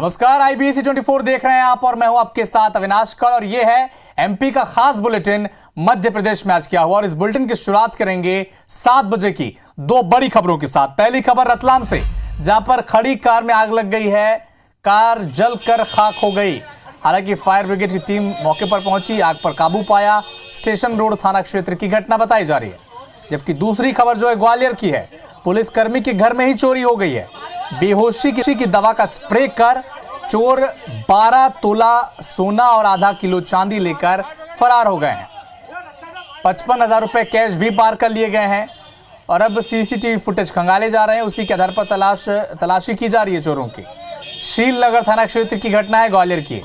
नमस्कार, IBC 24 देख रहे हैं आप और मैं हूं आपके साथ अविनाश कर और ये है MP का खास बुलेटिन मध्य प्रदेश में आज क्या हुआ। और इस बुलेटिन की शुरुआत करेंगे 7 बजे की दो बड़ी खबरों के साथ। पहली खबर रतलाम से, जहां पर खड़ी कार में आग लग गई है, कार जलकर खाक हो गई। हालांकि फायर ब्रिगेड की टीम मौके पर पहुंची, आग पर काबू पाया। स्टेशन रोड थाना क्षेत्र की घटना बताई जा रही है। जबकि दूसरी खबर जो है ग्वालियर की है, पुलिसकर्मी के घर में ही चोरी हो गई है। बेहोशी की दवा का स्प्रे कर चोर 12 तोला सोना और आधा किलो चांदी लेकर फरार हो गए हैं। 55,000 रुपए कैश भी पार कर लिए गए हैं और अब CCTV फुटेज खंगाले जा रहे हैं। उसी के आधार पर तलाशी की जा रही है चोरों की। शील नगर थाना क्षेत्र की घटना है ग्वालियर की।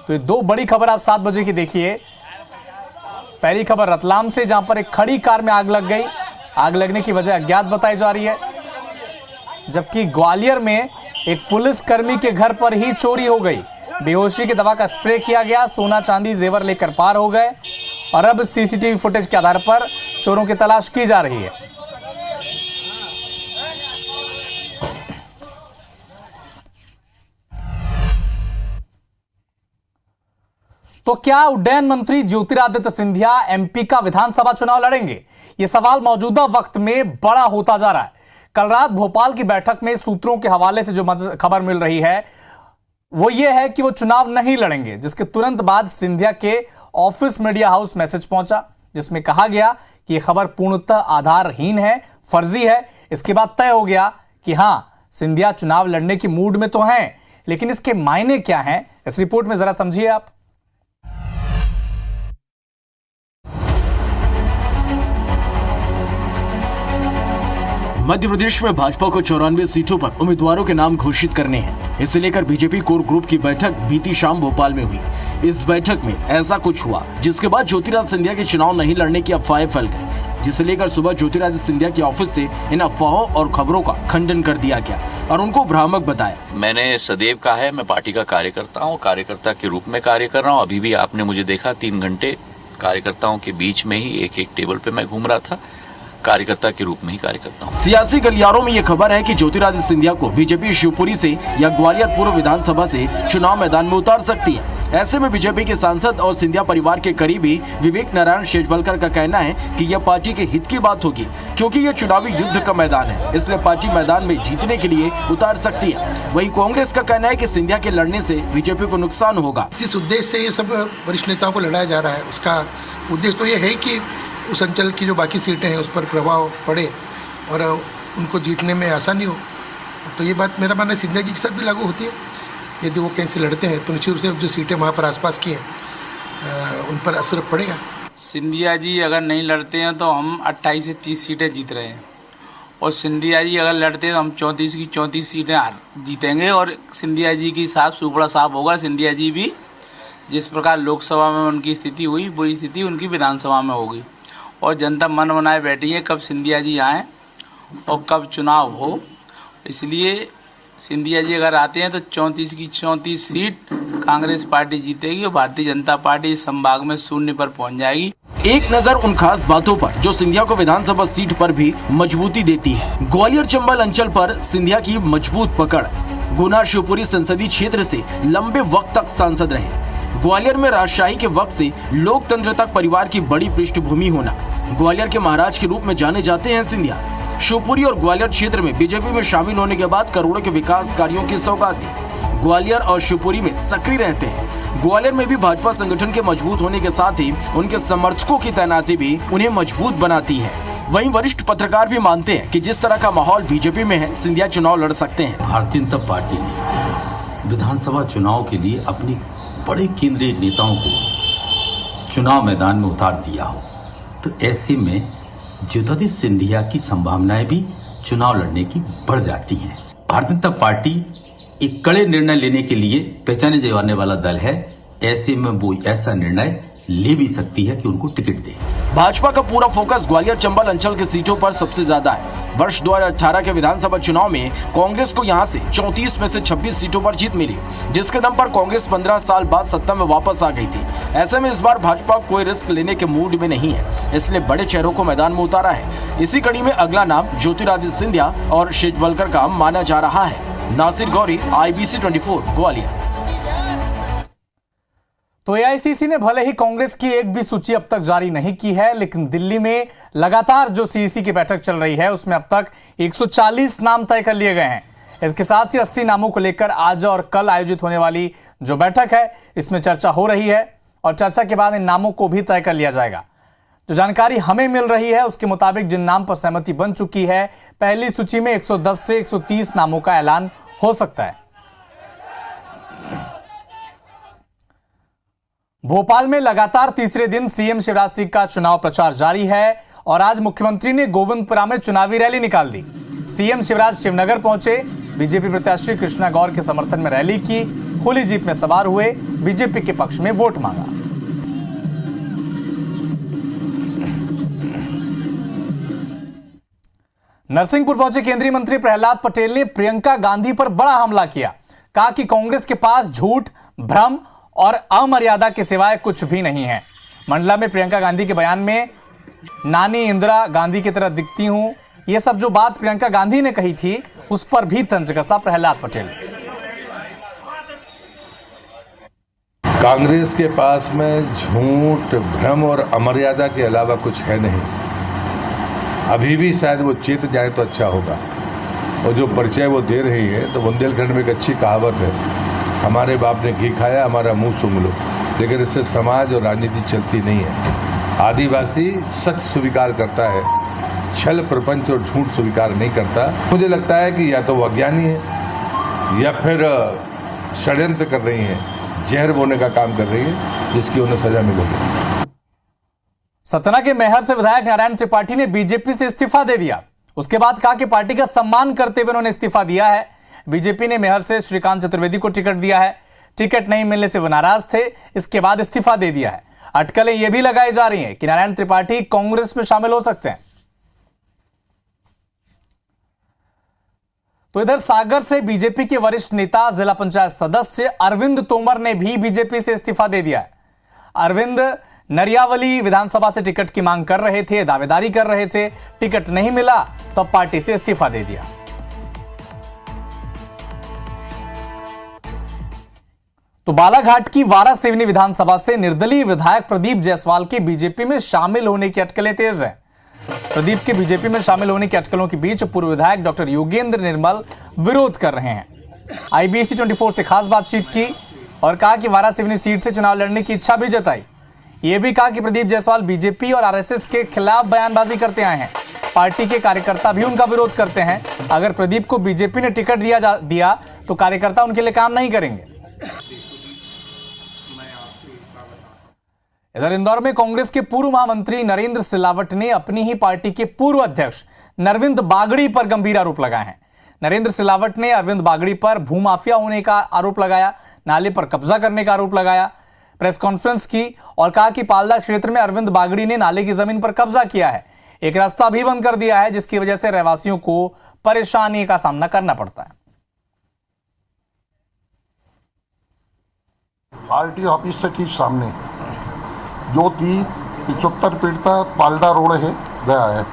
तो ये दो बड़ी खबर आप 7 बजे की देखिए। पहली खबर रतलाम से, जहां पर एक खड़ी कार में आग लग गई। आग लगने की वजह अज्ञात बताई जा रही है। जबकि ग्वालियर में एक पुलिसकर्मी के घर पर ही चोरी हो गई। बेहोशी की दवा का स्प्रे किया गया, सोना चांदी जेवर लेकर पार हो गए और अब CCTV फुटेज के आधार पर चोरों की तलाश की जा रही है। तो क्या उड्डयन मंत्री ज्योतिरादित्य सिंधिया MP का विधानसभा चुनाव लड़ेंगे? यह सवाल मौजूदा वक्त में बड़ा होता जा रहा है। कल रात भोपाल की बैठक में सूत्रों के हवाले से जो खबर मिल रही है वो ये है कि वो चुनाव नहीं लड़ेंगे, जिसके तुरंत बाद सिंधिया के ऑफिस मीडिया हाउस मैसेज पहुंचा, जिसमें कहा गया कि यह खबर पूर्णतः आधारहीन है, फर्जी है। इसके बाद तय हो गया कि हां, सिंधिया चुनाव लड़ने की मूड में तो हैं, लेकिन इसके मायने क्या हैं, इस रिपोर्ट में जरा समझिए आप। मध्य प्रदेश में भाजपा को 94 सीटों पर उम्मीदवारों के नाम घोषित करने हैं। इसे लेकर बीजेपी कोर ग्रुप की बैठक बीती शाम भोपाल में हुई। इस बैठक में ऐसा कुछ हुआ जिसके बाद ज्योतिरादित्य सिंधिया के चुनाव नहीं लड़ने की अफवाहें फैल गई, जिसे लेकर सुबह ज्योतिरादित्य सिंधिया के ऑफिस से इन अफवाहों और खबरों का खंडन कर दिया गया और उनको भ्रामक बताया। मैंने सदैव कहा है, मैं पार्टी का कार्यकर्ता हूँ, कार्यकर्ता के रूप में कार्य कर रहा हूँ। अभी भी आपने मुझे देखा 3 घंटे कार्यकर्ताओं के बीच में ही एक टेबल पे मैं घूम रहा था। कार्यकर्ता के रूप में ही कार्य करता हूं। सियासी गलियारों में यह खबर है कि ज्योतिरादित्य सिंधिया को बीजेपी शिवपुरी से या ग्वालियर पूर्व विधानसभा से चुनाव मैदान में उतार सकती है। ऐसे में बीजेपी के सांसद और सिंधिया परिवार के करीबी विवेक नारायण शेजवलकर का कहना है कि यह पार्टी के हित की बात होगी, क्योंकि यह चुनावी युद्ध का मैदान है, इसलिए पार्टी मैदान में जीतने के लिए उतार सकती है। वहीं कांग्रेस का कहना है कि सिंधिया के लड़ने से बीजेपी को नुकसान होगा। इस उद्देश्य से ये सब वरिष्ठ नेताओं को लड़ाया जा रहा है। उसका उद्देश्य तो ये है कि उस अंचल की जो बाकी सीटें हैं उस पर प्रभाव पड़े और उनको जीतने में आसानी हो। तो ये बात मेरा मानना है सिंधिया जी के साथ भी लागू होती है। यदि वो कहीं से लड़ते हैं तो निश्चित रूप से जो सीटें वहाँ पर आसपास की हैं उन पर असर पड़ेगा। सिंधिया जी अगर नहीं लड़ते हैं तो हम 28 से 30 सीटें जीत रहे हैं और सिंधिया जी अगर लड़ते हैं तो हम 34 की 34 सीटें जीतेंगे और सिंधिया जी की साफ सुपड़ा साफ होगा। सिंधिया जी भी जिस प्रकार लोकसभा में उनकी स्थिति हुई, बुरी स्थिति उनकी विधानसभा में होगी और जनता मन बनाए बैठी है कब सिंधिया जी आएँ और कब चुनाव हो। इसलिए सिंधिया जी अगर आते हैं तो 34 की 34 सीट कांग्रेस पार्टी जीतेगी और भारतीय जनता पार्टी इस संभाग में 0 पर पहुंच जाएगी। एक नजर उन खास बातों पर जो सिंधिया को विधानसभा सीट पर भी मजबूती देती है। ग्वालियर चंबल अंचल पर सिंधिया की मजबूत पकड़। गुना शिवपुरी संसदीय क्षेत्र से लंबे वक्त तक सांसद रहे। ग्वालियर में राजशाही के वक्त से लोकतंत्र तक परिवार की बड़ी पृष्ठभूमि होना। ग्वालियर के महाराज के रूप में जाने जाते हैं सिंधिया। शिवपुरी और ग्वालियर क्षेत्र में बीजेपी में शामिल होने के बाद करोड़ों के विकास कार्यों की सौगात दी। ग्वालियर और शिवपुरी में सक्रिय रहते हैं। ग्वालियर में भी भाजपा संगठन के मजबूत होने के साथ ही उनके समर्थकों की तैनाती भी उन्हें मजबूत बनाती है। वहीं वरिष्ठ पत्रकार भी मानते हैं कि जिस तरह का माहौल बीजेपी में है, सिंधिया चुनाव लड़ सकते हैं। भारतीय जनता पार्टी ने विधानसभा चुनाव के लिए अपने बड़े केंद्रीय नेताओं को चुनाव मैदान में उतार दिया हो, तो ऐसे में ज्योतिरादित्य सिंधिया की संभावनाएं भी चुनाव लड़ने की बढ़ जाती हैं। भारतीय जनता पार्टी एक कड़े निर्णय लेने के लिए पहचाने जाने वाला दल है। ऐसे में वो ऐसा निर्णय ले भी सकती है कि उनको टिकट दे। भाजपा का पूरा फोकस ग्वालियर चंबल अंचल के सीटों पर सबसे ज्यादा है। वर्ष 2018 के विधानसभा चुनाव में कांग्रेस को यहां से 34 में से 26 सीटों पर जीत मिली, जिसके दम पर कांग्रेस 15 साल बाद सत्ता में वापस आ गई थी। ऐसे में इस बार भाजपा कोई रिस्क लेने के मूड में नहीं है, इसलिए बड़े चेहरों को मैदान में उतारा है। इसी कड़ी में अगला नाम ज्योतिरादित्य सिंधिया और शेजवलकर का माना जा रहा है। नासिर गौरी, IBC 24 ग्वालियर। तो एआईसीसी ने भले ही कांग्रेस की एक भी सूची अब तक जारी नहीं की है, लेकिन दिल्ली में लगातार जो सीईसी की बैठक चल रही है उसमें अब तक 140 नाम तय कर लिए गए हैं। इसके साथ ही 80 नामों को लेकर आज और कल आयोजित होने वाली जो बैठक है इसमें चर्चा हो रही है और चर्चा के बाद इन नामों को भी तय कर लिया जाएगा। जो जानकारी हमें मिल रही है उसके मुताबिक जिन नाम पर सहमति बन चुकी है, पहली सूची में 110 से 130 नामों का ऐलान हो सकता है। भोपाल में लगातार तीसरे दिन सीएम शिवराज सिंह का चुनाव प्रचार जारी है और आज मुख्यमंत्री ने गोविंदपुरा में चुनावी रैली निकाल दी। सीएम शिवराज शिवनगर पहुंचे, बीजेपी प्रत्याशी कृष्णा गौर के समर्थन में रैली की, खुली जीप में सवार हुए, बीजेपी के पक्ष में वोट मांगा। नरसिंहपुर पहुंचे केंद्रीय मंत्री प्रहलाद पटेल ने प्रियंका गांधी पर बड़ा हमला किया। कहा कि कांग्रेस के पास झूठ, भ्रम और अमर्यादा के सिवाय कुछ भी नहीं है। मंडला में प्रियंका गांधी के बयान में नानी इंदिरा गांधी की तरह दिखती हूं, यह सब जो बात प्रियंका गांधी ने कही थी उस पर भी तंज कसा प्रहलाद पटेल। कांग्रेस के पास में झूठ, भ्रम और अमर्यादा के अलावा कुछ है नहीं। अभी भी शायद वो चेत जाए तो अच्छा होगा। और जो परिचय वो दे रही है तो बुंदेलखंड में एक अच्छी कहावत है, हमारे बाप ने घी खाया हमारा मुंह सूंघ लो, लेकिन इससे समाज और राजनीति चलती नहीं है। आदिवासी सच स्वीकार करता है, छल, प्रपंच और झूठ स्वीकार नहीं करता। मुझे लगता है कि या तो वो अज्ञानी है या फिर षड्यंत्र कर रही हैं, जहर बोने का काम कर रही है, जिसकी उन्हें सजा मिलेगी। सतना के मैहर से विधायक नारायण त्रिपाठी ने बीजेपी से इस्तीफा दे दिया। उसके बाद कहा कि पार्टी का सम्मान करते हुए उन्होंने इस्तीफा दिया है। बीजेपी ने मैहर से श्रीकांत चतुर्वेदी को टिकट दिया है। टिकट नहीं मिलने से वो नाराज थे, इसके बाद इस्तीफा दे दिया है। अटकलें यह भी लगाई जा रही हैं कि नारायण त्रिपाठी कांग्रेस में शामिल हो सकते हैं। तो इधर सागर से बीजेपी के वरिष्ठ नेता, जिला पंचायत सदस्य अरविंद तोमर ने भी बीजेपी से इस्तीफा दे दिया है। अरविंद नरियावली विधानसभा से टिकट की मांग कर रहे थे, दावेदारी कर रहे थे। टिकट नहीं मिला तो पार्टी से इस्तीफा दे दिया। तो बालाघाट की वारासिवनी विधानसभा से निर्दलीय विधायक प्रदीप जायसवाल के बीजेपी में शामिल होने की अटकलें तेज हैं। प्रदीप के बीजेपी में शामिल होने की अटकलों के बीच पूर्व विधायक डॉक्टर योगेंद्र निर्मल विरोध कर रहे हैं। IBC 24 से खास बातचीत की और कहा कि वारासिवनी सीट से चुनाव लड़ने की इच्छा भी जताई। यह भी कहा कि प्रदीप जायसवाल बीजेपी और RSS के खिलाफ बयानबाजी करते आए हैं। पार्टी के कार्यकर्ता भी उनका विरोध करते हैं। अगर प्रदीप को बीजेपी ने टिकट दिया तो कार्यकर्ता उनके लिए काम नहीं करेंगे। इधर इंदौर में कांग्रेस के पूर्व महामंत्री नरेंद्र सिलावट ने अपनी ही पार्टी के पूर्व अध्यक्ष नरविंद बागड़ी पर गंभीर आरोप लगाए हैं। नरेंद्र सिलावट ने अरविंद बागड़ी पर भूमाफिया होने का आरोप लगाया, नाले पर कब्जा करने का आरोप लगाया। प्रेस कॉन्फ्रेंस की और कहा कि पालदा क्षेत्र में अरविंद बागड़ी ने नाले की जमीन पर कब्जा किया है, एक रास्ता भी बंद कर दिया है, जिसकी वजह से रहवासियों को परेशानी का सामना करना पड़ता है। आरटी ऑफिस से ठीक सामने जो कि 75 फीट तक पालदा रोड है गया है,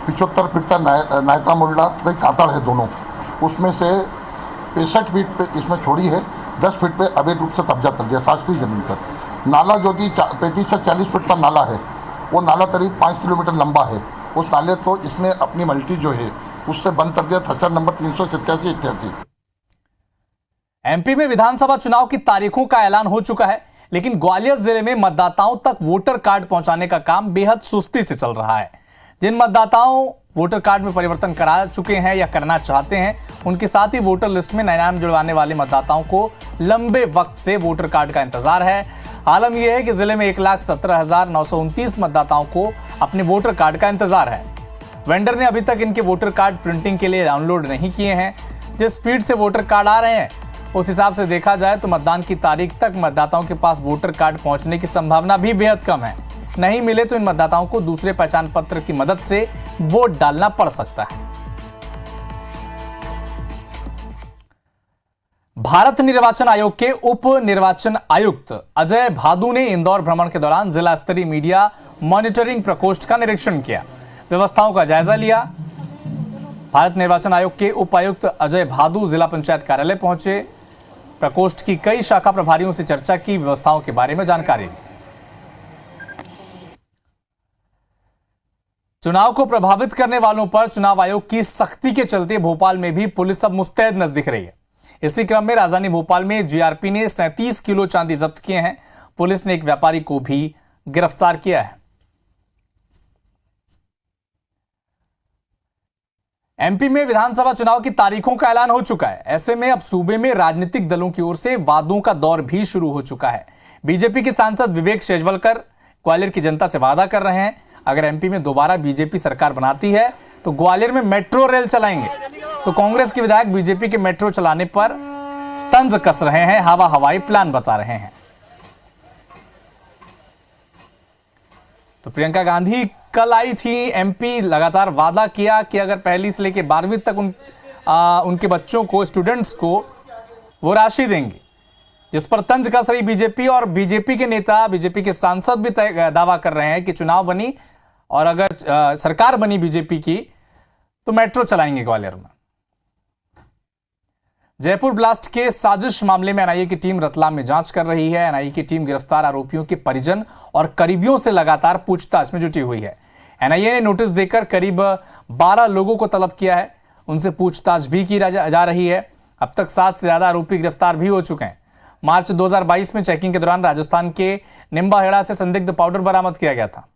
75 फीट तक नायका मुल्ला कई कातड़ है दोनों, उसमें से 65 फीट पे इसमें छोड़ी है, 10 फीट पे अवैध रूप से कब्जा कर दिया शास्त्रीय जमीन पर। नाला जो कि 35 से 40 फीट का नाला है, वो नाला करीब 5 किलोमीटर लंबा है। उस नाले को इसने अपनी मल्टी जो है उससे बंद कर दिया, थसर नंबर 387-88। MP में विधानसभा चुनाव की तारीखों का ऐलान हो चुका है, लेकिन ग्वालियर जिले में मतदाताओं तक वोटर कार्ड पहुंचाने का काम बेहद सुस्ती से चल रहा है। जिन मतदाताओं वोटर कार्ड में परिवर्तन करा चुके हैं या करना चाहते हैं, उनके साथ ही वोटर लिस्ट में नया नाम जुड़वाने वाले मतदाताओं को लंबे वक्त से वोटर कार्ड का इंतजार है। आलम यह है कि जिले में 1,17,929 मतदाताओं को अपने वोटर कार्ड का इंतजार है। वेंडर ने अभी तक इनके वोटर कार्ड प्रिंटिंग के लिए डाउनलोड नहीं किए हैं। जिस स्पीड से वोटर कार्ड आ रहे हैं उस हिसाब से देखा जाए तो मतदान की तारीख तक मतदाताओं के पास वोटर कार्ड पहुंचने की संभावना भी बेहद कम है। नहीं मिले तो इन मतदाताओं को दूसरे पहचान पत्र की मदद से वोट डालना पड़ सकता है। भारत निर्वाचन आयोग के उप निर्वाचन आयुक्त अजय भादु ने इंदौर भ्रमण के दौरान जिला स्तरीय मीडिया मॉनिटरिंग प्रकोष्ठ का निरीक्षण किया, व्यवस्थाओं का जायजा लिया। भारत निर्वाचन आयोग के उपायुक्त अजय भादु जिला पंचायत कार्यालय पहुंचे। प्रकोष्ठ की कई शाखा प्रभारियों से चर्चा की, व्यवस्थाओं के बारे में जानकारी ली। चुनाव को प्रभावित करने वालों पर चुनाव आयोग की सख्ती के चलते भोपाल में भी पुलिस अब मुस्तैद नजर दिख रही है। इसी क्रम में राजधानी भोपाल में जीआरपी ने 37 किलो चांदी जब्त किए हैं। पुलिस ने एक व्यापारी को भी गिरफ्तार किया है। एमपी में विधानसभा चुनाव की तारीखों का ऐलान हो चुका है। ऐसे में अब सूबे में राजनीतिक दलों की ओर से वादों का दौर भी शुरू हो चुका है। बीजेपी के सांसद विवेक शेजवलकर ग्वालियर की जनता से वादा कर रहे हैं, अगर एमपी में दोबारा बीजेपी सरकार बनाती है तो ग्वालियर में मेट्रो रेल चलाएंगे। तो कांग्रेस के विधायक बीजेपी के मेट्रो चलाने पर तंज कस रहे हैं, हवाई प्लान बता रहे हैं। तो प्रियंका गांधी कल आई थी एमपी, लगातार वादा किया कि अगर पहली से लेकर 12वीं तक उनके बच्चों को, स्टूडेंट्स को वो राशि देंगे, जिस पर तंज कस रही बीजेपी। और बीजेपी के नेता, बीजेपी के सांसद भी दावा कर रहे हैं कि चुनाव बनी और अगर सरकार बनी बीजेपी की तो मेट्रो चलाएंगे ग्वालियर में। जयपुर ब्लास्ट के साजिश मामले में एनआईए की टीम रतलाम में जांच कर रही है। एनआईए की टीम गिरफ्तार आरोपियों के परिजन और करीबियों से लगातार पूछताछ में जुटी हुई है। एनआईए ने नोटिस देकर करीब 12 लोगों को तलब किया है, उनसे पूछताछ भी की जा रही है। अब तक 7 से ज्यादा आरोपी गिरफ्तार भी हो चुके हैं। मार्च 2022 में चेकिंग के दौरान राजस्थान के निम्बाहेड़ा से संदिग्ध पाउडर बरामद किया गया था।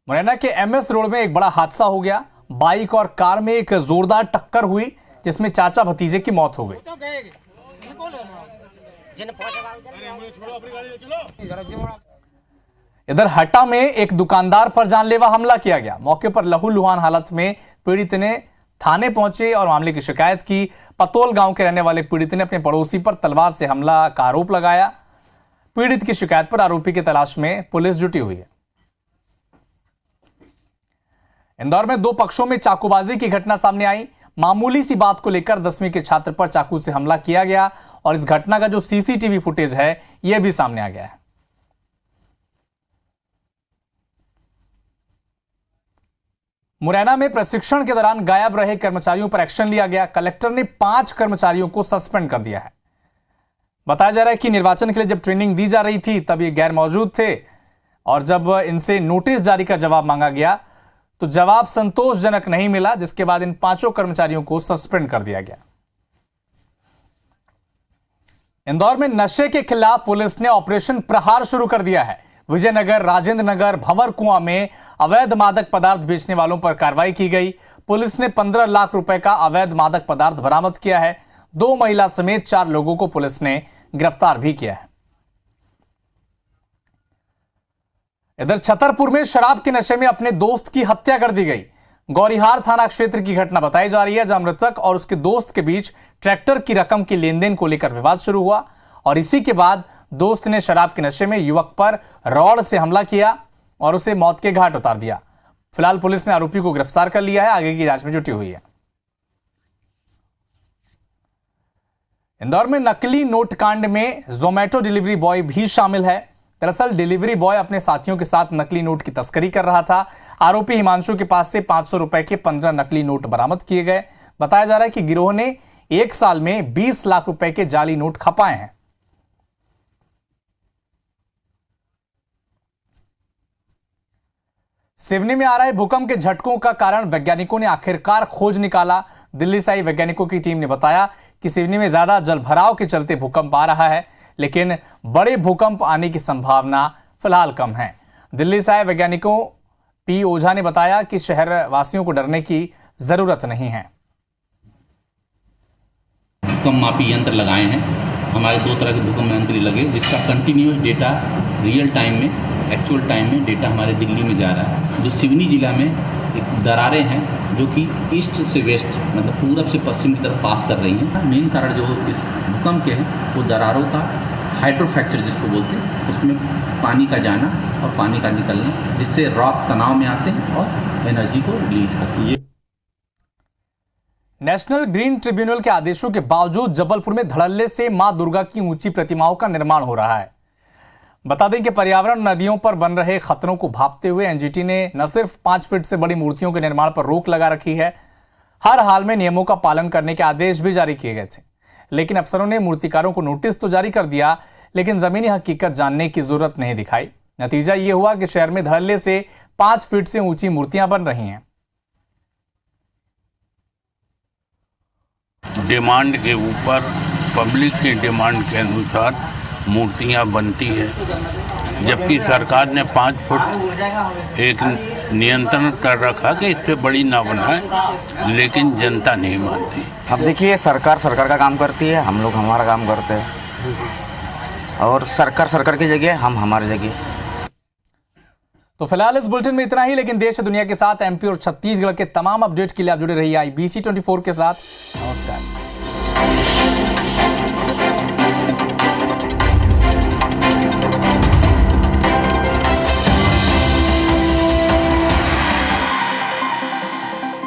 मुरैना के एमएस रोड में एक बड़ा हादसा हो गया। बाइक और कार में एक जोरदार टक्कर हुई, जिसमें चाचा भतीजे की मौत हो गई। इधर हटा में एक दुकानदार पर जानलेवा हमला किया गया। मौके पर लहूलुहान हालत में पीड़ित ने थाने पहुंचे और मामले की शिकायत की। पतोल गांव के रहने वाले पीड़ित ने अपने पड़ोसी पर तलवार से हमला का आरोप लगाया। पीड़ित की शिकायत पर आरोपी की तलाश में पुलिस जुटी हुई है। इंदौर में 2 पक्षों में चाकूबाजी की घटना सामने आई। मामूली सी बात को लेकर 10वीं के छात्र पर चाकू से हमला किया गया और इस घटना का जो सीसीटीवी फुटेज है यह भी सामने आ गया है। मुरैना में प्रशिक्षण के दौरान गायब रहे कर्मचारियों पर एक्शन लिया गया। कलेक्टर ने 5 कर्मचारियों को सस्पेंड कर दिया है। बताया जा रहा है कि निर्वाचन के लिए जब ट्रेनिंग दी जा रही थी तब ये गैर मौजूद थे और जब इनसे नोटिस जारी कर जवाब मांगा गया तो जवाब संतोषजनक नहीं मिला, जिसके बाद इन 5 कर्मचारियों को सस्पेंड कर दिया गया। इंदौर में नशे के खिलाफ पुलिस ने ऑपरेशन प्रहार शुरू कर दिया है। विजयनगर, राजेंद्र नगर, भंवर कुआं में अवैध मादक पदार्थ बेचने वालों पर कार्रवाई की गई। पुलिस ने 15 लाख रुपए का अवैध मादक पदार्थ बरामद किया है। 2 महिला समेत 4 लोगों को पुलिस ने गिरफ्तार भी किया है। इधर छतरपुर में शराब के नशे में अपने दोस्त की हत्या कर दी गई। गौरीहार थाना क्षेत्र की घटना बताई जा रही है, जहां मृतक और उसके दोस्त के बीच ट्रैक्टर की रकम की लेनदेन को लेकर विवाद शुरू हुआ और इसी के बाद दोस्त ने शराब के नशे में युवक पर रॉड से हमला किया और उसे मौत के घाट उतार दिया। फिलहाल पुलिस ने आरोपी को गिरफ्तार कर लिया है, आगे की जांच में जुटी हुई है। इंदौर में नकली नोट कांड में जोमैटो डिलीवरी बॉय भी शामिल है। दरअसल डिलीवरी बॉय अपने साथियों के साथ नकली नोट की तस्करी कर रहा था। आरोपी हिमांशु के पास से 500 रुपए के 15 नकली नोट बरामद किए गए। बताया जा रहा है कि गिरोह ने 1 साल में 20 लाख रुपए के जाली नोट खपाए हैं। सिवनी में आ रहे भूकंप के झटकों का कारण वैज्ञानिकों ने आखिरकार खोज निकाला। दिल्ली से आई वैज्ञानिकों की टीम ने बताया कि सिवनी में ज्यादा जलभराव के चलते भूकंप आ रहा है, लेकिन बड़े भूकंप आने की संभावना फिलहाल कम है। दिल्ली से आए वैज्ञानिकों पी ओझा ने बताया कि शहर वासियों को डरने की जरूरत नहीं है। भूकंप मापी यंत्र लगाए हैं। हमारे 2 तरह के भूकंप यंत्र लगे, जिसका कंटिन्यूस डेटा रियल टाइम में, एक्चुअल टाइम में डेटा हमारे दिल्ली में जा रहा है। जो सिवनी जिला में दरारें हैं जो कि ईस्ट से वेस्ट, मतलब पूरब से पश्चिम की तरफ पास कर रही हैं। मेन कारण जो इस भूकंप के हैं वो दरारों का हाइड्रोफ्रैक्चर जिसको बोलते हैं, उसमें पानी का जाना और पानी का निकलना, जिससे रॉक तनाव में आते हैं और एनर्जी को रिलीज करते हैं। नेशनल ग्रीन ट्रिब्यूनल के आदेशों के बावजूद जबलपुर में धड़ल्ले से मां दुर्गा की ऊंची प्रतिमाओं का निर्माण हो रहा है। बता दें कि पर्यावरण नदियों पर बन रहे खतरों को भांपते हुए एनजीटी ने न सिर्फ 5 फीट से बड़ी मूर्तियों के निर्माण पर रोक लगा रखी है, हर हाल में नियमों का पालन करने के आदेश भी जारी किए गए थे। लेकिन अफसरों ने मूर्तिकारों को नोटिस तो जारी कर दिया, लेकिन जमीनी हकीकत जानने की जरूरत नहीं दिखाई। नतीजा ये हुआ कि शहर में धड़ल्ले से 5 फीट से ऊंची मूर्तियां बन रही हैं। डिमांड के ऊपर, पब्लिक की डिमांड के अनुसार मूर्तियां बनती है, जबकि सरकार ने 5 फुट एक नियंत्रण कर रखा कि इससे बड़ी ना बनाए, लेकिन जनता नहीं मानती। अब देखिए, सरकार का काम करती है, हम लोग हमारा काम करते हैं, और सरकार की जगह, हम हमारी जगह। तो फिलहाल इस बुलेटिन में इतना ही, लेकिन देश और दुनिया के साथ एमपी और छत्तीसगढ़ के तमाम अपडेट के लिए आप जुड़े रहिए IBC 24 के साथ। नमस्कार।